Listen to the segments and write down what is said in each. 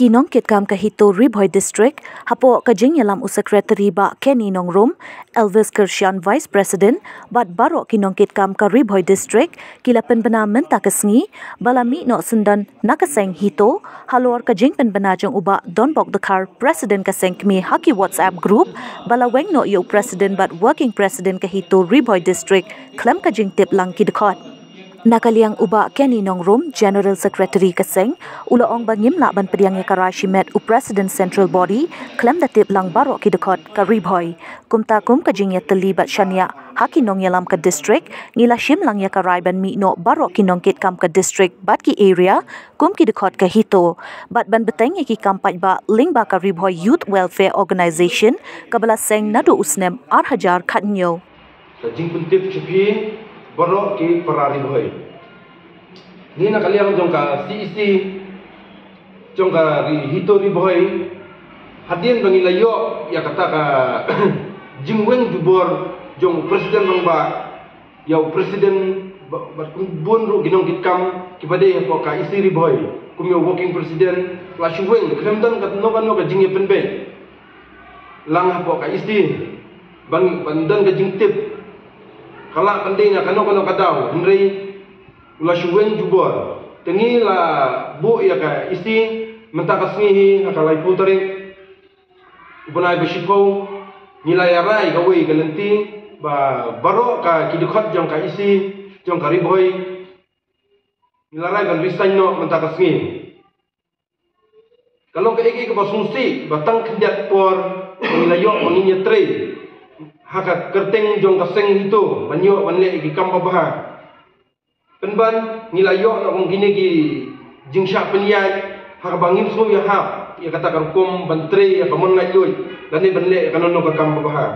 Kinong kitkam kahito Ribhoy District, hapo kajing yalam Secretary ba Kenny Nongrum, Elvis Kirshan Vice President, bat baro kinong kitkam ka Ribhoy District, kila penbena menta kesngi, balami no sendan nakaseng hito, halor kajing penbena jong uba Donbok Dakar President kaseng kmi haki WhatsApp group, balaweng no yo President bat Working President kahito Ribhoy District, klem kajing tip lang kidekot. Nakaliang uba Kenny Nongrum, General Secretary kaseng, ulaong bangim laban pediangnya Karachi Met u President Central Body, klem datip lang baro kidekot ka Ribhoy. Kumtakum kajingnya terlibat syania haki nong yalam ka district, ngila shim lang ya karaiban mi no baro kinong kitkam ka district bat ki area, kum kidekot ka hito. Bat ban beteng ki kampaj ba ling ba ka Ribhoy Youth Welfare Organization, kabala seng nadu usnem arhajar katnyo. Kajing puntip cepi borok ki perari boy. Ni nak kalian jongka CEC jongka hito ri boy. Hadien bangi layo ya kata ka jingweng jubor jong presiden bang ba ya presiden bun ru ginong kitkam kibade ya ka isi ri boy. Kumyo working president la shuweng kremdan kat no ka jingye penbe. Lang po ka isi bangi pandan ka jingtip. Kalau pentingnya kano kadau, Henry ulah shuwen jubor, tengi la bu ya ka isi mentakas ngihi akalai puteri, bunai bersiko nilai rai kawe kalenti ba baro ka kidukhat jong ka isi jong ka Ribhoy nilai rai ban risain no mentakas ngihi. Kalau ka iki ka basungsi batang kenjat por nilai yo manginya tre. Haka kerteng jong kaseng itu banyo banle iki kamba baha penban nilayo na kung gini ki jingsha peniyay haka bangim so ya hap ya kata karkom bantre ya kamon ngayoy lani banle kanono ka kamba baha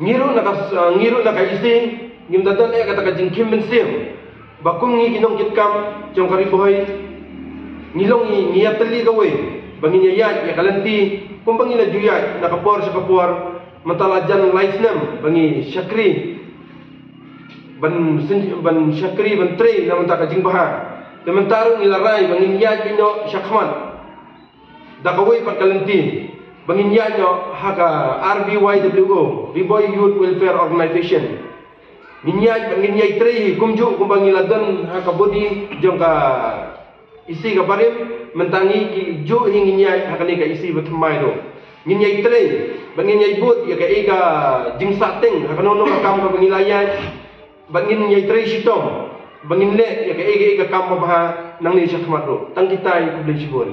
ngiro na ka isi ngim dadan ya kata ka jingkim bensim bakung ngi ginong kitkam jong ka Ribhoy ngilong niya tali gawe bangin ya kalanti kung bangi na juyay, nakapor sa kapor, matalajan licenam, bangi syakri, ban syakri, ban tre, na manta kajing baha. Tementarong ilaray, bangin yad nyo syakman. Dakaway pagkalanti, bangin yad nyo haka RBYWO, Ribhoy Youth Welfare Organization. Ninyad, bangin yad tre, kumju, kung bangi ladan haka body, jong ka isi ka barim, mentangi ki jo hingin nyai hakani ka isi betmai do ngin nyai tre bangin nyai but ya ka ega jing sateng hakanono ka kam ka bangilayan bangin nyai tre sitong bangin le ya ka ega kam baha nang ni syakmat do tang kitai publish bon